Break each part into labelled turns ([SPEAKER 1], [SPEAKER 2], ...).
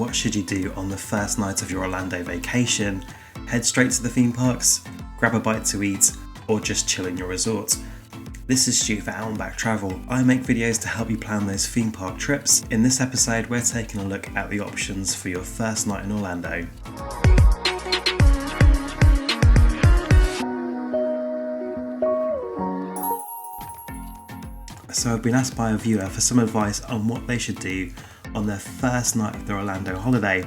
[SPEAKER 1] What should you do on the first night of your Orlando vacation? Head straight to the theme parks, grab a bite to eat, or just chill in your resort? This is Stu for Out and Back Travel. I make videos to help you plan those theme park trips. In this episode, we're taking a look at the options for your first night in Orlando. So I've been asked by a viewer for some advice on what they should do on their first night of their Orlando holiday.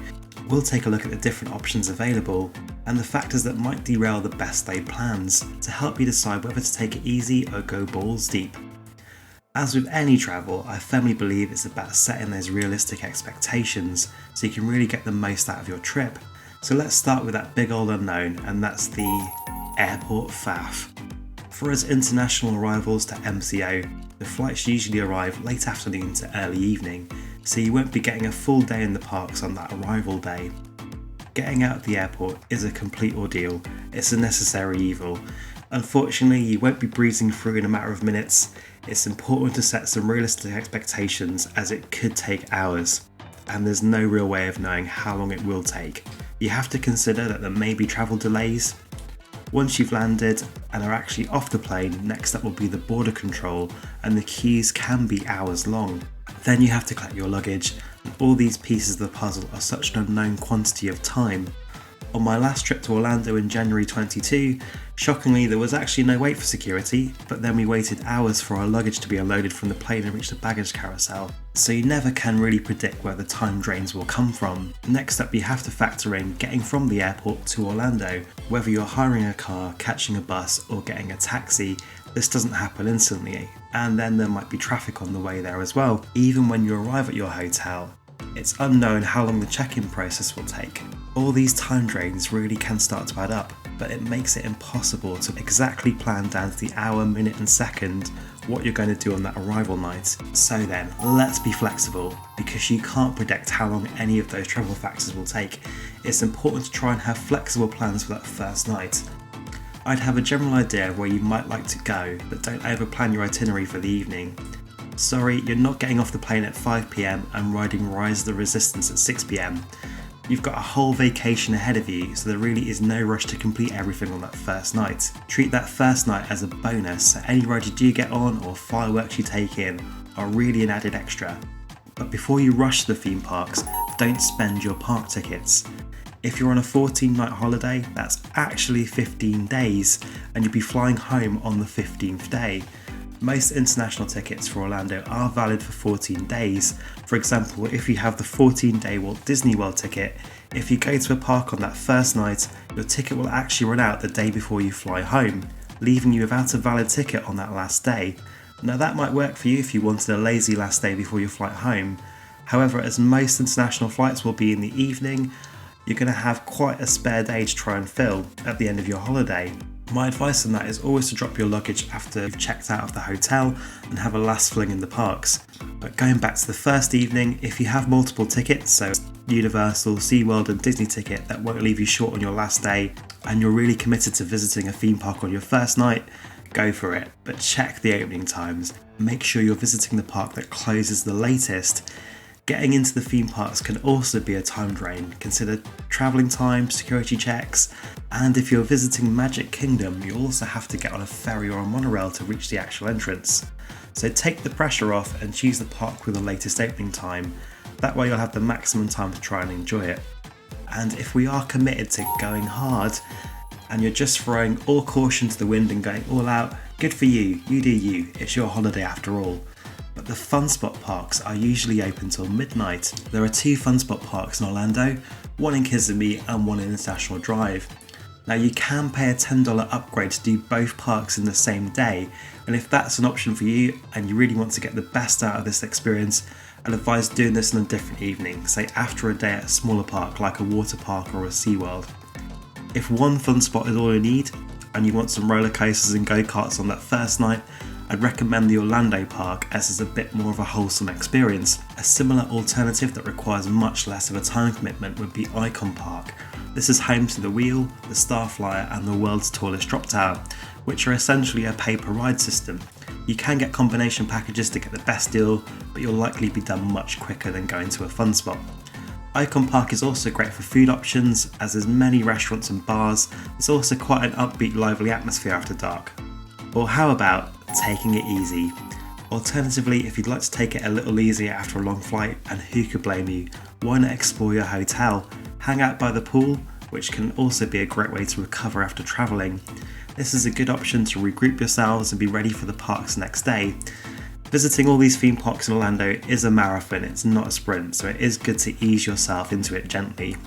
[SPEAKER 1] We'll take a look at the different options available and the factors that might derail the best laid plans to help you decide whether to take it easy or go balls deep. As with any travel, I firmly believe it's about setting those realistic expectations so you can really get the most out of your trip. So let's start with that big old unknown, and that's the airport faff. For us international arrivals to MCO, the flights usually arrive late afternoon to early evening, so you won't be getting a full day in the parks on that arrival day. Getting out of the airport is a complete ordeal. It's a necessary evil. Unfortunately, you won't be breezing through in a matter of minutes. It's important to set some realistic expectations, as it could take hours, and there's no real way of knowing how long it will take. You have to consider that there may be travel delays. Once you've landed and are actually off the plane, next up will be the border control, and the queues can be hours long. Then you have to collect your luggage, and all these pieces of the puzzle are such an unknown quantity of time. On my last trip to Orlando in January 22, shockingly there was actually no wait for security, but then we waited hours for our luggage to be unloaded from the plane and reach the baggage carousel. So you never can really predict where the time drains will come from. Next up, you have to factor in getting from the airport to Orlando. Whether you're hiring a car, catching a bus, or getting a taxi, this doesn't happen instantly, and then there might be traffic on the way there as well. Even when you arrive at your hotel, it's unknown how long the check-in process will take. All these time drains really can start to add up, but it makes it impossible to exactly plan down to the hour, minute and second what you're going to do on that arrival night. So then, let's be flexible, because you can't predict how long any of those travel factors will take. It's important to try and have flexible plans for that first night. I'd have a general idea of where you might like to go, but don't over-plan your itinerary for the evening. Sorry, you're not getting off the plane at 5 PM and riding Rise of the Resistance at 6 PM. You've got a whole vacation ahead of you, so there really is no rush to complete everything on that first night. Treat that first night as a bonus, so any ride you do get on or fireworks you take in are really an added extra. But before you rush to the theme parks, don't spend your park tickets. If you're on a 14-night holiday, that's actually 15 days, and you'll be flying home on the 15th day. Most international tickets for Orlando are valid for 14 days. For example, if you have the 14-day Walt Disney World ticket, if you go to a park on that first night, your ticket will actually run out the day before you fly home, leaving you without a valid ticket on that last day. Now that might work for you if you wanted a lazy last day before your flight home. However, as most international flights will be in the evening, you're going to have quite a spare day to try and fill at the end of your holiday. My advice on that is always to drop your luggage after you've checked out of the hotel and have a last fling in the parks. But going back to the first evening, if you have multiple tickets, so Universal, SeaWorld and Disney ticket that won't leave you short on your last day, and you're really committed to visiting a theme park on your first night, go for it. But check the opening times. Make sure you're visiting the park that closes the latest. Getting into the theme parks can also be a time drain. Consider travelling time, security checks, and if you're visiting Magic Kingdom, you also have to get on a ferry or a monorail to reach the actual entrance. So take the pressure off and choose the park with the latest opening time. That way you'll have the maximum time to try and enjoy it. And if we are committed to going hard, and you're just throwing all caution to the wind and going all out, good for you, you do you, it's your holiday after all. But the Fun Spot parks are usually open till midnight. There are 2 Fun Spot parks in Orlando, one in Kissimmee and one in International Drive. Now you can pay a $10 upgrade to do both parks in the same day, and if that's an option for you and you really want to get the best out of this experience, I'd advise doing this on a different evening, say after a day at a smaller park like a water park or a SeaWorld. If one Fun Spot is all you need, and you want some roller coasters and go-karts on that first night, I'd recommend the Orlando park, as it's a bit more of a wholesome experience. A similar alternative that requires much less of a time commitment would be Icon Park. This is home to the Wheel, the Starflyer and the world's tallest drop tower, which are essentially a pay-per-ride system. You can get combination packages to get the best deal, but you'll likely be done much quicker than going to a Fun Spot. Icon Park is also great for food options, as there's many restaurants and bars. It's also quite an upbeat, lively atmosphere after dark. Or how about taking it easy? Alternatively, if you'd like to take it a little easier after a long flight, and who could blame you, why not explore your hotel? Hang out by the pool, which can also be a great way to recover after travelling. This is a good option to regroup yourselves and be ready for the parks next day. Visiting all these theme parks in Orlando is a marathon, it's not a sprint, so it is good to ease yourself into it gently.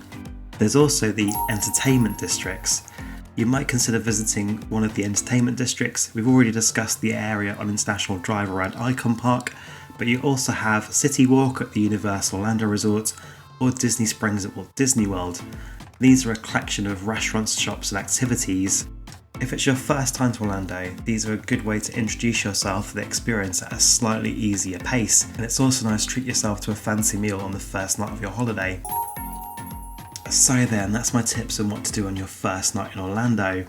[SPEAKER 1] There's also the entertainment districts. You might consider visiting one of the entertainment districts. We've already discussed the area on International Drive around Icon Park, but you also have City Walk at the Universal Orlando Resort or Disney Springs at Walt Disney World. These are a collection of restaurants, shops and activities. If it's your first time to Orlando, these are a good way to introduce yourself to the experience at a slightly easier pace, and it's also nice to treat yourself to a fancy meal on the first night of your holiday. So then, that's my tips on what to do on your first night in Orlando.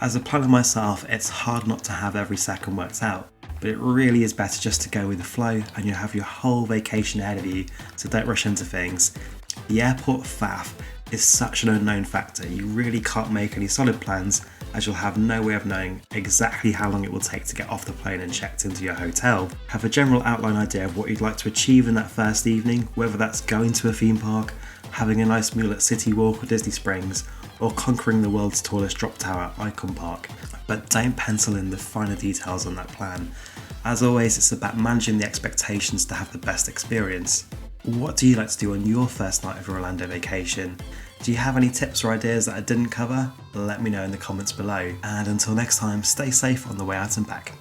[SPEAKER 1] As a planner myself, it's hard not to have every second worked out, but it really is better just to go with the flow and you'll have your whole vacation ahead of you, so don't rush into things. The airport faff is such an unknown factor, you really can't make any solid plans as you'll have no way of knowing exactly how long it will take to get off the plane and checked into your hotel. Have a general outline idea of what you'd like to achieve in that first evening, whether that's going to a theme park, having a nice meal at City Walk or Disney Springs, or conquering the world's tallest drop tower at Icon Park. But don't pencil in the finer details on that plan. As always, it's about managing the expectations to have the best experience. What do you like to do on your first night of your Orlando vacation? Do you have any tips or ideas that I didn't cover? Let me know in the comments below. And until next time, stay safe on the way out and back.